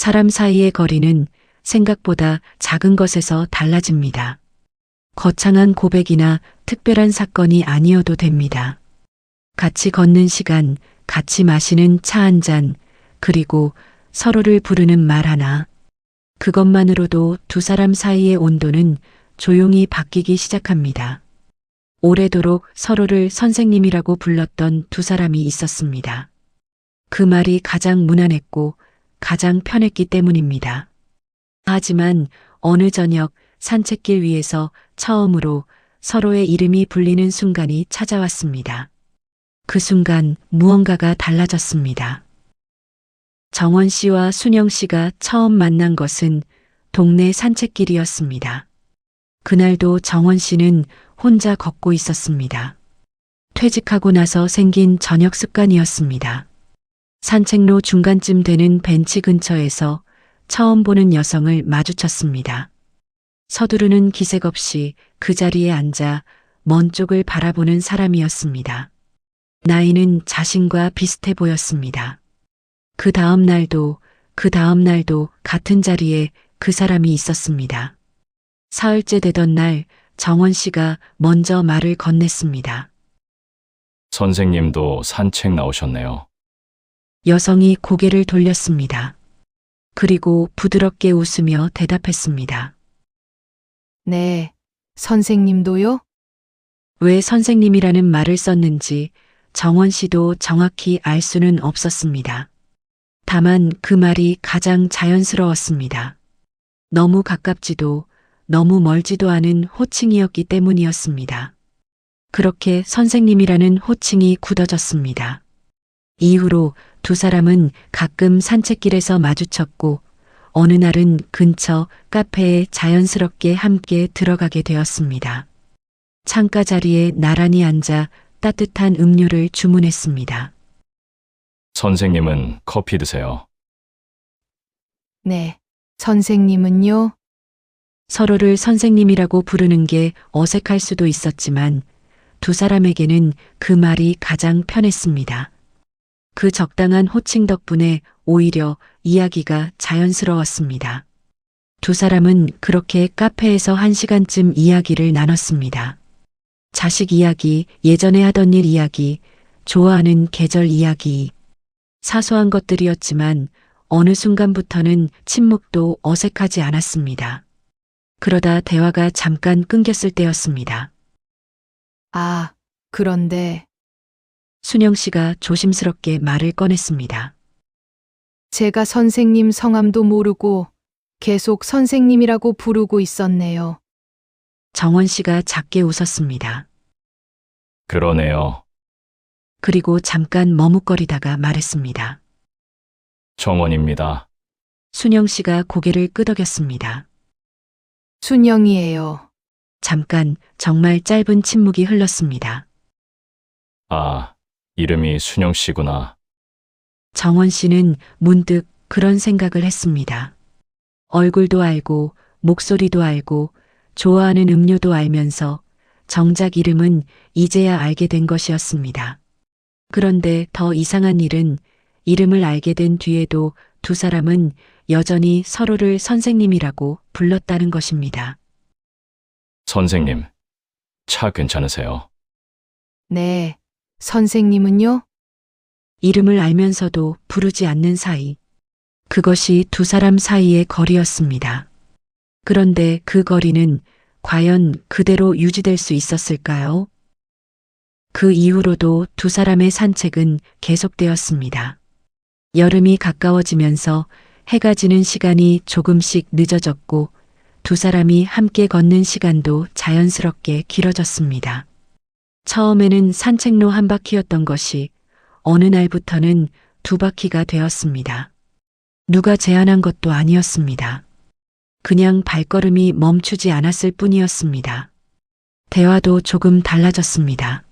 사람 사이의 거리는 생각보다 작은 것에서 달라집니다. 거창한 고백이나 특별한 사건이 아니어도 됩니다. 같이 걷는 시간, 같이 마시는 차 한 잔, 그리고 서로를 부르는 말 하나. 그것만으로도 두 사람 사이의 온도는 조용히 바뀌기 시작합니다. 오래도록 서로를 선생님이라고 불렀던 두 사람이 있었습니다. 그 말이 가장 무난했고 가장 편했기 때문입니다. 하지만 어느 저녁 산책길 위에서 처음으로 서로의 이름이 불리는 순간이 찾아왔습니다. 그 순간 무언가가 달라졌습니다. 정원 씨와 순영 씨가 처음 만난 것은 동네 산책길이었습니다. 그날도 정원 씨는 혼자 걷고 있었습니다. 퇴직하고 나서 생긴 저녁 습관이었습니다. 산책로 중간쯤 되는 벤치 근처에서 처음 보는 여성을 마주쳤습니다. 서두르는 기색 없이 그 자리에 앉아 먼 쪽을 바라보는 사람이었습니다. 나이는 자신과 비슷해 보였습니다. 그 다음 날도 같은 자리에 그 사람이 있었습니다. 사흘째 되던 날 정원 씨가 먼저 말을 건넸습니다. 선생님도 산책 나오셨네요. 여성이 고개를 돌렸습니다. 그리고 부드럽게 웃으며 대답했습니다. 네, 선생님도요? 왜 선생님이라는 말을 썼는지 정원 씨도 정확히 알 수는 없었습니다. 다만 그 말이 가장 자연스러웠습니다. 너무 가깝지도 너무 멀지도 않은 호칭이었기 때문이었습니다. 그렇게 선생님이라는 호칭이 굳어졌습니다. 이후로 두 사람은 가끔 산책길에서 마주쳤고 어느 날은 근처 카페에 자연스럽게 함께 들어가게 되었습니다. 창가 자리에 나란히 앉아 따뜻한 음료를 주문했습니다. 선생님은 커피 드세요. 네, 선생님은요? 서로를 선생님이라고 부르는 게 어색할 수도 있었지만 두 사람에게는 그 말이 가장 편했습니다. 그 적당한 호칭 덕분에 오히려 이야기가 자연스러웠습니다. 두 사람은 그렇게 카페에서 1시간쯤 이야기를 나눴습니다. 자식 이야기, 예전에 하던 일 이야기, 좋아하는 계절 이야기. 사소한 것들이었지만 어느 순간부터는 침묵도 어색하지 않았습니다. 그러다 대화가 잠깐 끊겼을 때였습니다. 아, 그런데 순영 씨가 조심스럽게 말을 꺼냈습니다. 제가 선생님 성함도 모르고 계속 선생님이라고 부르고 있었네요. 정원 씨가 작게 웃었습니다. 그러네요. 그리고 잠깐 머뭇거리다가 말했습니다. 정원입니다. 순영 씨가 고개를 끄덕였습니다. 순영이에요. 잠깐 정말 짧은 침묵이 흘렀습니다. 아, 이름이 순영 씨구나. 정원 씨는 문득 그런 생각을 했습니다. 얼굴도 알고 목소리도 알고 좋아하는 음료도 알면서 정작 이름은 이제야 알게 된 것이었습니다. 그런데 더 이상한 일은 이름을 알게 된 뒤에도 두 사람은 여전히 서로를 선생님이라고 불렀다는 것입니다. 선생님, 차 괜찮으세요? 네, 선생님은요? 이름을 알면서도 부르지 않는 사이. 그것이 두 사람 사이의 거리였습니다. 그런데 그 거리는 과연 그대로 유지될 수 있었을까요? 그 이후로도 두 사람의 산책은 계속되었습니다. 여름이 가까워지면서 해가 지는 시간이 조금씩 늦어졌고 두 사람이 함께 걷는 시간도 자연스럽게 길어졌습니다. 처음에는 산책로 한 바퀴였던 것이 어느 날부터는 두 바퀴가 되었습니다. 누가 제안한 것도 아니었습니다. 그냥 발걸음이 멈추지 않았을 뿐이었습니다. 대화도 조금 달라졌습니다.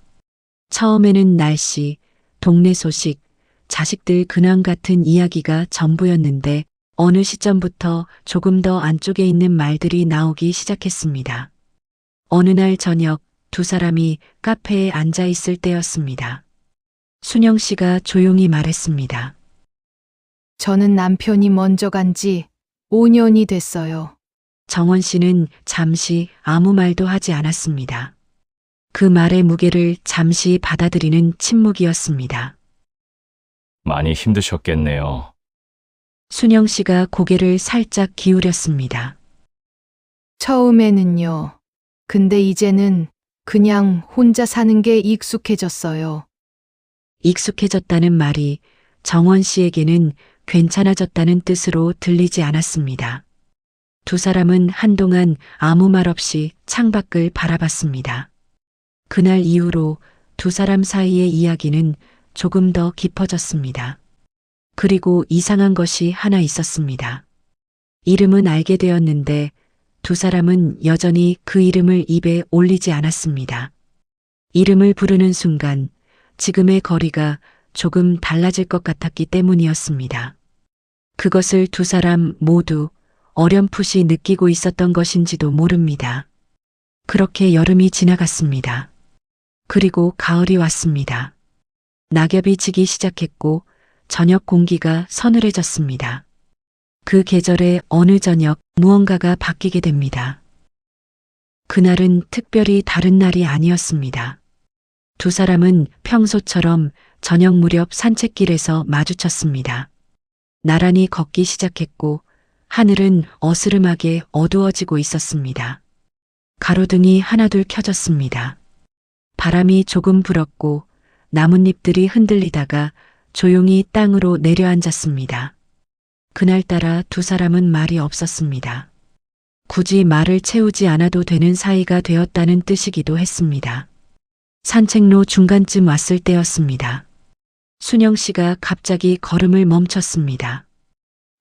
처음에는 날씨, 동네 소식, 자식들 근황 같은 이야기가 전부였는데 어느 시점부터 조금 더 안쪽에 있는 말들이 나오기 시작했습니다. 어느 날 저녁 두 사람이 카페에 앉아 있을 때였습니다. 순영 씨가 조용히 말했습니다. 저는 남편이 먼저 간 지 5년이 됐어요. 정원 씨는 잠시 아무 말도 하지 않았습니다. 그 말의 무게를 잠시 받아들이는 침묵이었습니다. 많이 힘드셨겠네요. 순영 씨가 고개를 살짝 기울였습니다. 처음에는요. 근데 이제는 그냥 혼자 사는 게 익숙해졌어요. 익숙해졌다는 말이 정원 씨에게는 괜찮아졌다는 뜻으로 들리지 않았습니다. 두 사람은 한동안 아무 말 없이 창밖을 바라봤습니다. 그날 이후로 두 사람 사이의 이야기는 조금 더 깊어졌습니다. 그리고 이상한 것이 하나 있었습니다. 이름은 알게 되었는데 두 사람은 여전히 그 이름을 입에 올리지 않았습니다. 이름을 부르는 순간 지금의 거리가 조금 달라질 것 같았기 때문이었습니다. 그것을 두 사람 모두 어렴풋이 느끼고 있었던 것인지도 모릅니다. 그렇게 여름이 지나갔습니다. 그리고 가을이 왔습니다. 낙엽이 지기 시작했고 저녁 공기가 서늘해졌습니다. 그 계절의 어느 저녁 무언가가 바뀌게 됩니다. 그날은 특별히 다른 날이 아니었습니다. 두 사람은 평소처럼 저녁 무렵 산책길에서 마주쳤습니다. 나란히 걷기 시작했고 하늘은 어스름하게 어두워지고 있었습니다. 가로등이 하나둘 켜졌습니다. 바람이 조금 불었고 나뭇잎들이 흔들리다가 조용히 땅으로 내려앉았습니다. 그날따라 두 사람은 말이 없었습니다. 굳이 말을 채우지 않아도 되는 사이가 되었다는 뜻이기도 했습니다. 산책로 중간쯤 왔을 때였습니다. 순영 씨가 갑자기 걸음을 멈췄습니다.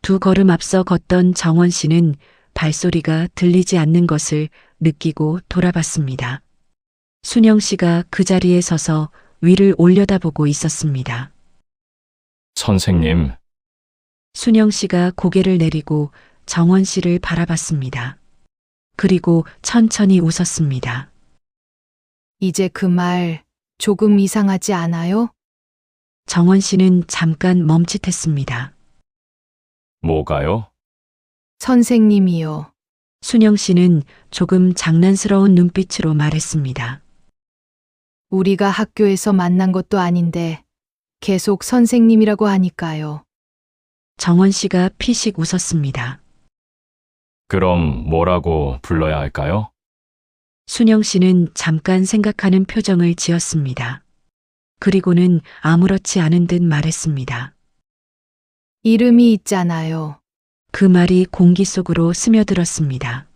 두 걸음 앞서 걷던 정원 씨는 발소리가 들리지 않는 것을 느끼고 돌아봤습니다. 순영 씨가 그 자리에 서서 위를 올려다보고 있었습니다. 선생님, 순영 씨가 고개를 내리고 정원 씨를 바라봤습니다. 그리고 천천히 웃었습니다. 이제 그 말 조금 이상하지 않아요? 정원 씨는 잠깐 멈칫했습니다. 뭐가요? 선생님이요. 순영 씨는 조금 장난스러운 눈빛으로 말했습니다. 우리가 학교에서 만난 것도 아닌데 계속 선생님이라고 하니까요. 정원 씨가 피식 웃었습니다. 그럼 뭐라고 불러야 할까요? 순영 씨는 잠깐 생각하는 표정을 지었습니다. 그리고는 아무렇지 않은 듯 말했습니다. 이름이 있잖아요. 그 말이 공기 속으로 스며들었습니다.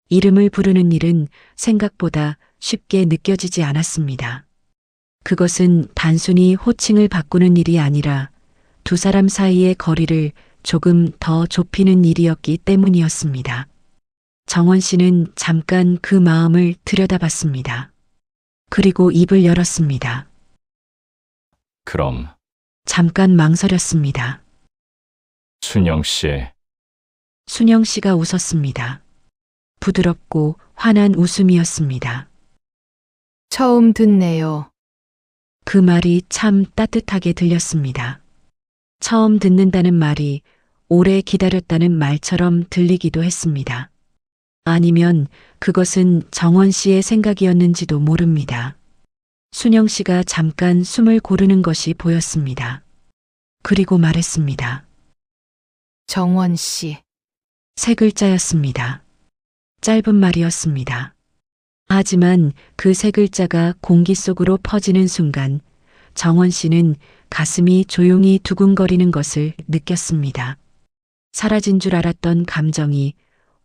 이름을 부르는 일은 생각보다 쉽게 느껴지지 않았습니다. 그것은 단순히 호칭을 바꾸는 일이 아니라 두 사람 사이의 거리를 조금 더 좁히는 일이었기 때문이었습니다. 정원 씨는 잠깐 그 마음을 들여다봤습니다. 그리고 입을 열었습니다. 그럼 잠깐 망설였습니다. 순영 씨, 순영 씨가 웃었습니다. 부드럽고 환한 웃음이었습니다. 처음 듣네요. 그 말이 참 따뜻하게 들렸습니다. 처음 듣는다는 말이 오래 기다렸다는 말처럼 들리기도 했습니다. 아니면 그것은 정원 씨의 생각이었는지도 모릅니다. 순영 씨가 잠깐 숨을 고르는 것이 보였습니다. 그리고 말했습니다. 정원 씨. 세 글자였습니다. 짧은 말이었습니다. 하지만 그 세 글자가 공기 속으로 퍼지는 순간 정원 씨는 가슴이 조용히 두근거리는 것을 느꼈습니다. 사라진 줄 알았던 감정이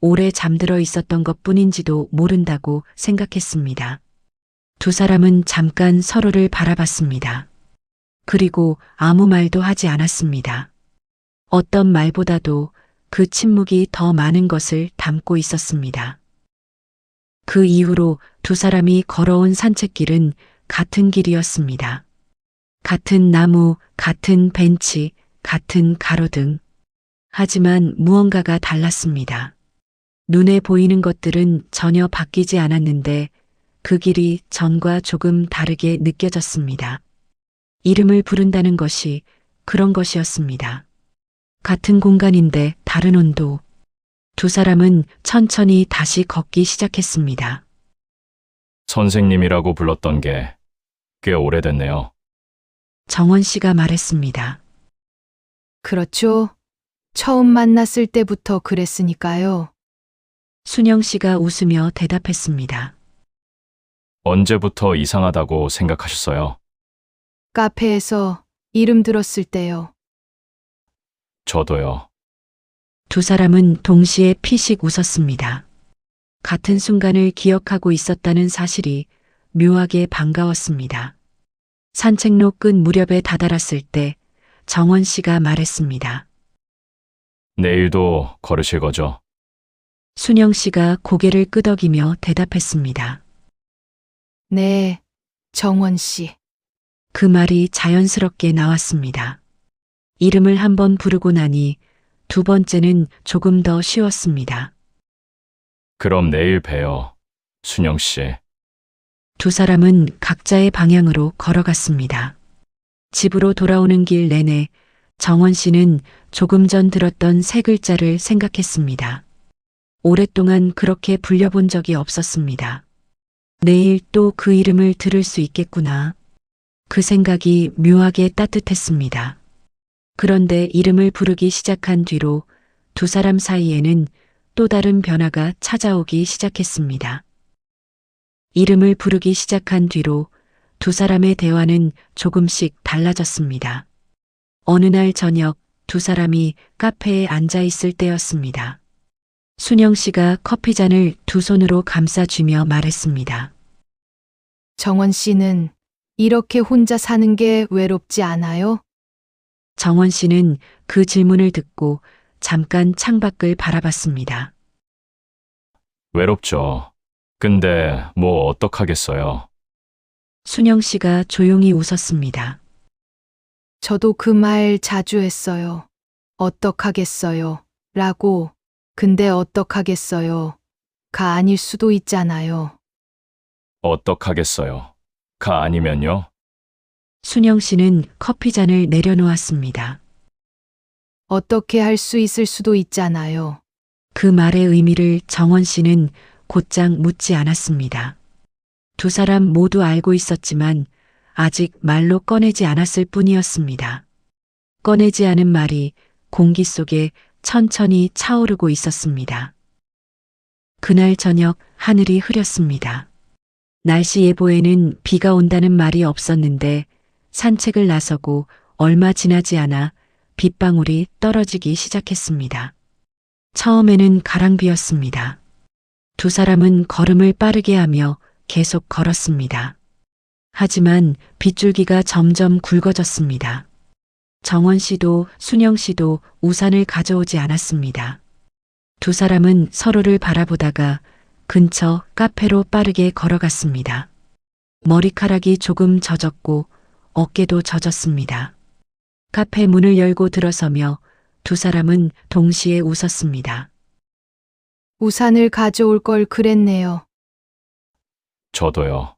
오래 잠들어 있었던 것 뿐인지도 모른다고 생각했습니다. 두 사람은 잠깐 서로를 바라봤습니다. 그리고 아무 말도 하지 않았습니다. 어떤 말보다도 그 침묵이 더 많은 것을 담고 있었습니다. 그 이후로 두 사람이 걸어온 산책길은 같은 길이었습니다. 같은 나무, 같은 벤치, 같은 가로등. 하지만 무언가가 달랐습니다. 눈에 보이는 것들은 전혀 바뀌지 않았는데 그 길이 전과 조금 다르게 느껴졌습니다. 이름을 부른다는 것이 그런 것이었습니다. 같은 공간인데 다른 온도. 두 사람은 천천히 다시 걷기 시작했습니다. 선생님이라고 불렀던 게 꽤 오래됐네요. 정원 씨가 말했습니다. 그렇죠. 처음 만났을 때부터 그랬으니까요. 순영 씨가 웃으며 대답했습니다. 언제부터 이상하다고 생각하셨어요? 카페에서 이름 들었을 때요. 저도요. 두 사람은 동시에 피식 웃었습니다. 같은 순간을 기억하고 있었다는 사실이 묘하게 반가웠습니다. 산책로 끝 무렵에 다다랐을 때 정원 씨가 말했습니다. 내일도 걸으실 거죠? 순영 씨가 고개를 끄덕이며 대답했습니다. 네, 정원 씨. 그 말이 자연스럽게 나왔습니다. 이름을 한번 부르고 나니 두 번째는 조금 더 쉬웠습니다. 그럼 내일 봬요. 순영 씨. 두 사람은 각자의 방향으로 걸어갔습니다. 집으로 돌아오는 길 내내 정원 씨는 조금 전 들었던 세 글자를 생각했습니다. 오랫동안 그렇게 불려본 적이 없었습니다. 내일 또 그 이름을 들을 수 있겠구나. 그 생각이 묘하게 따뜻했습니다. 그런데 이름을 부르기 시작한 뒤로 두 사람 사이에는 또 다른 변화가 찾아오기 시작했습니다. 이름을 부르기 시작한 뒤로 두 사람의 대화는 조금씩 달라졌습니다. 어느 날 저녁 두 사람이 카페에 앉아 있을 때였습니다. 순영 씨가 커피잔을 두 손으로 감싸쥐며 말했습니다. 정원 씨는 이렇게 혼자 사는 게 외롭지 않아요? 정원 씨는 그 질문을 듣고 잠깐 창밖을 바라봤습니다. 외롭죠. 근데 뭐 어떡하겠어요. 순영 씨가 조용히 웃었습니다. 저도 그 말 자주 했어요. 어떡하겠어요. 라고. 근데 어떡하겠어요. 가 아닐 수도 있잖아요. 어떡하겠어요. 가 아니면요? 순영 씨는 커피잔을 내려놓았습니다. 어떻게 할 수 있을 수도 있잖아요. 그 말의 의미를 정원 씨는 곧장 묻지 않았습니다. 두 사람 모두 알고 있었지만 아직 말로 꺼내지 않았을 뿐이었습니다. 꺼내지 않은 말이 공기 속에 천천히 차오르고 있었습니다. 그날 저녁 하늘이 흐렸습니다. 날씨 예보에는 비가 온다는 말이 없었는데 산책을 나서고 얼마 지나지 않아 빗방울이 떨어지기 시작했습니다. 처음에는 가랑비였습니다. 두 사람은 걸음을 빠르게 하며 계속 걸었습니다. 하지만 빗줄기가 점점 굵어졌습니다. 정원 씨도 순영 씨도 우산을 가져오지 않았습니다. 두 사람은 서로를 바라보다가 근처 카페로 빠르게 걸어갔습니다. 머리카락이 조금 젖었고 어깨도 젖었습니다. 카페 문을 열고 들어서며 두 사람은 동시에 웃었습니다. 우산을 가져올 걸 그랬네요. 저도요.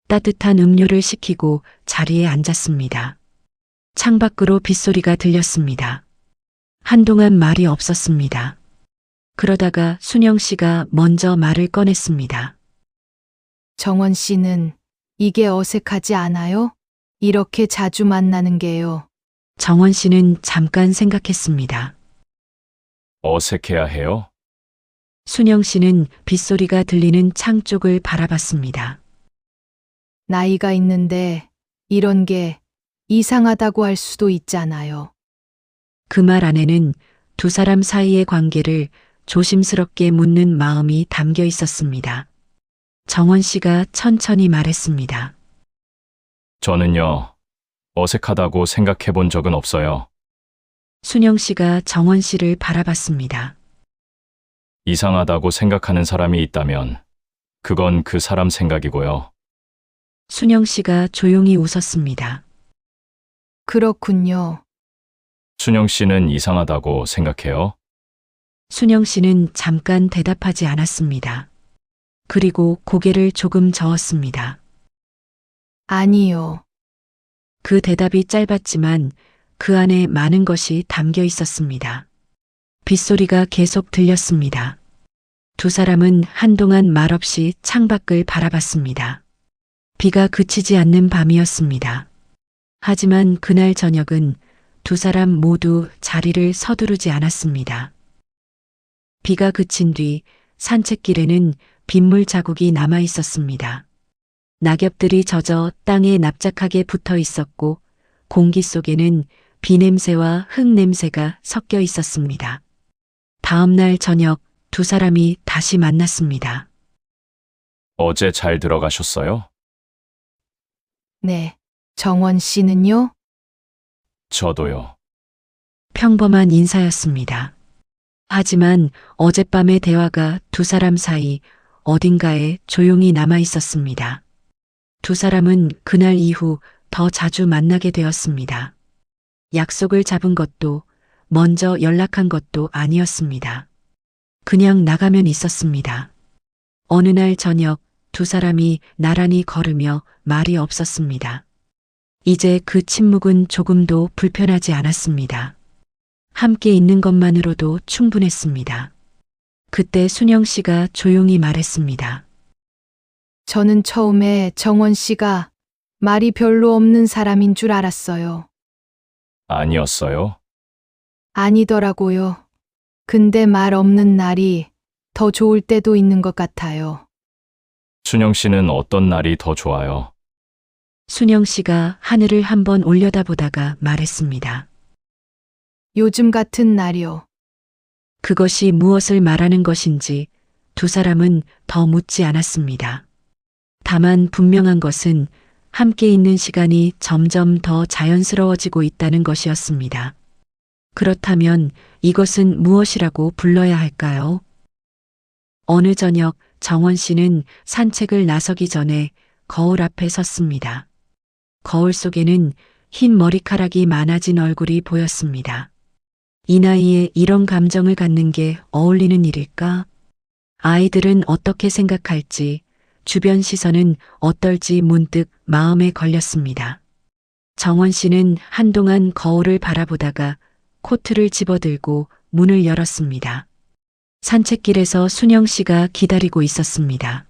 따뜻한 음료를 시키고 자리에 앉았습니다. 창밖으로 빗소리가 들렸습니다. 한동안 말이 없었습니다. 그러다가 순영 씨가 먼저 말을 꺼냈습니다. 정원 씨는 이게 어색하지 않아요? 이렇게 자주 만나는 게요. 정원 씨는 잠깐 생각했습니다. 어색해야 해요? 순영 씨는 빗소리가 들리는 창 쪽을 바라봤습니다. 나이가 있는데 이런 게 이상하다고 할 수도 있잖아요. 그 말 안에는 두 사람 사이의 관계를 조심스럽게 묻는 마음이 담겨 있었습니다. 정원 씨가 천천히 말했습니다. 저는요. 어색하다고 생각해 본 적은 없어요. 순영 씨가 정원 씨를 바라봤습니다. 이상하다고 생각하는 사람이 있다면 그건 그 사람 생각이고요. 순영 씨가 조용히 웃었습니다. 그렇군요. 순영 씨는 이상하다고 생각해요? 순영 씨는 잠깐 대답하지 않았습니다. 그리고 고개를 조금 저었습니다. 아니요. 그 대답이 짧았지만 그 안에 많은 것이 담겨 있었습니다. 빗소리가 계속 들렸습니다. 두 사람은 한동안 말없이 창밖을 바라봤습니다. 비가 그치지 않는 밤이었습니다. 하지만 그날 저녁은 두 사람 모두 자리를 서두르지 않았습니다. 비가 그친 뒤 산책길에는 빗물 자국이 남아 있었습니다. 낙엽들이 젖어 땅에 납작하게 붙어 있었고 공기 속에는 비 냄새와 흙 냄새가 섞여 있었습니다. 다음 날 저녁 두 사람이 다시 만났습니다. 어제 잘 들어가셨어요? 네. 정원 씨는요? 저도요. 평범한 인사였습니다. 하지만 어젯밤의 대화가 두 사람 사이 어딘가에 조용히 남아 있었습니다. 두 사람은 그날 이후 더 자주 만나게 되었습니다. 약속을 잡은 것도 먼저 연락한 것도 아니었습니다. 그냥 나가면 있었습니다. 어느 날 저녁 두 사람이 나란히 걸으며 말이 없었습니다. 이제 그 침묵은 조금도 불편하지 않았습니다. 함께 있는 것만으로도 충분했습니다. 그때 순영 씨가 조용히 말했습니다. 저는 처음에 정원 씨가 말이 별로 없는 사람인 줄 알았어요. 아니었어요? 아니더라고요. 근데 말 없는 날이 더 좋을 때도 있는 것 같아요. 순영 씨는 어떤 날이 더 좋아요? 순영 씨가 하늘을 한번 올려다보다가 말했습니다. 요즘 같은 날이요. 그것이 무엇을 말하는 것인지 두 사람은 더 묻지 않았습니다. 다만 분명한 것은 함께 있는 시간이 점점 더 자연스러워지고 있다는 것이었습니다. 그렇다면 이것은 무엇이라고 불러야 할까요? 어느 저녁 정원 씨는 산책을 나서기 전에 거울 앞에 섰습니다. 거울 속에는 흰 머리카락이 많아진 얼굴이 보였습니다. 이 나이에 이런 감정을 갖는 게 어울리는 일일까? 아이들은 어떻게 생각할지, 주변 시선은 어떨지 문득 마음에 걸렸습니다. 정원 씨는 한동안 거울을 바라보다가 코트를 집어들고 문을 열었습니다. 산책길에서 순영 씨가 기다리고 있었습니다.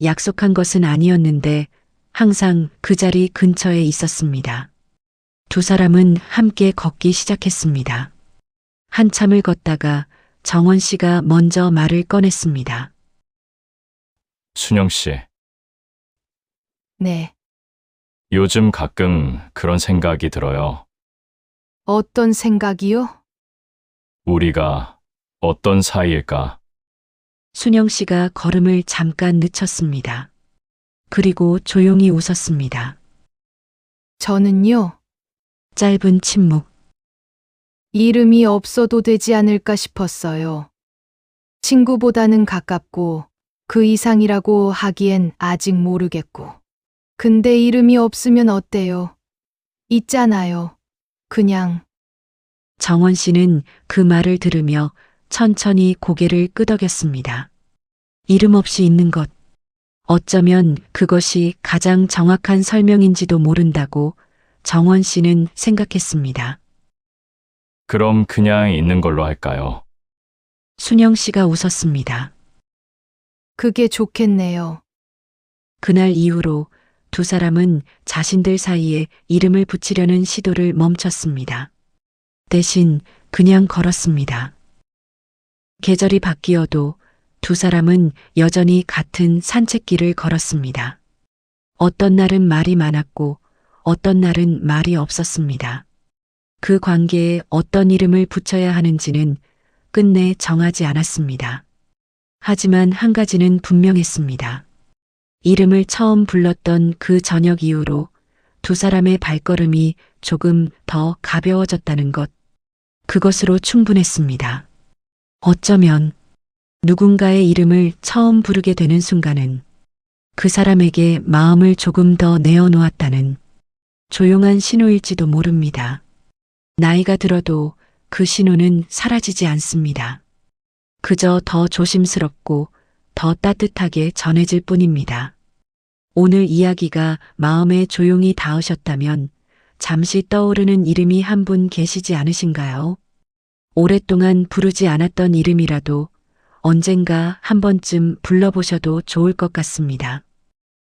약속한 것은 아니었는데 항상 그 자리 근처에 있었습니다. 두 사람은 함께 걷기 시작했습니다. 한참을 걷다가 정원 씨가 먼저 말을 꺼냈습니다. 순영 씨, 네. 요즘 가끔 그런 생각이 들어요. 어떤 생각이요? 우리가 어떤 사이일까? 순영 씨가 걸음을 잠깐 늦췄습니다. 그리고 조용히 웃었습니다. 저는요, 짧은 침묵. 이름이 없어도 되지 않을까 싶었어요. 친구보다는 가깝고 그 이상이라고 하기엔 아직 모르겠고. 근데 이름이 없으면 어때요? 있잖아요. 그냥. 정원 씨는 그 말을 들으며 천천히 고개를 끄덕였습니다. 이름 없이 있는 것. 어쩌면 그것이 가장 정확한 설명인지도 모른다고 정원 씨는 생각했습니다. 그럼 그냥 있는 걸로 할까요? 순영 씨가 웃었습니다. 그게 좋겠네요. 그날 이후로 두 사람은 자신들 사이에 이름을 붙이려는 시도를 멈췄습니다. 대신 그냥 걸었습니다. 계절이 바뀌어도 두 사람은 여전히 같은 산책길을 걸었습니다. 어떤 날은 말이 많았고 어떤 날은 말이 없었습니다. 그 관계에 어떤 이름을 붙여야 하는지는 끝내 정하지 않았습니다. 하지만 한 가지는 분명했습니다. 이름을 처음 불렀던 그 저녁 이후로 두 사람의 발걸음이 조금 더 가벼워졌다는 것. 그것으로 충분했습니다. 어쩌면 누군가의 이름을 처음 부르게 되는 순간은 그 사람에게 마음을 조금 더 내어놓았다는 조용한 신호일지도 모릅니다. 나이가 들어도 그 신호는 사라지지 않습니다. 그저 더 조심스럽고 더 따뜻하게 전해질 뿐입니다. 오늘 이야기가 마음에 조용히 닿으셨다면 잠시 떠오르는 이름이 한 분 계시지 않으신가요? 오랫동안 부르지 않았던 이름이라도 언젠가 한 번쯤 불러보셔도 좋을 것 같습니다.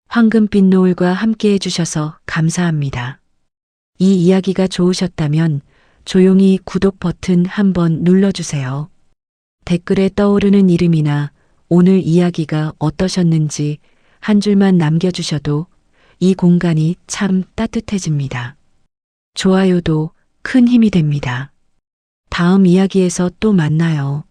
황금빛 노을과 함께 해주셔서 감사합니다. 이 이야기가 좋으셨다면 조용히 구독 버튼 한번 눌러주세요. 댓글에 떠오르는 이름이나 오늘 이야기가 어떠셨는지 한 줄만 남겨주셔도 이 공간이 참 따뜻해집니다. 좋아요도 큰 힘이 됩니다. 다음 이야기에서 또 만나요.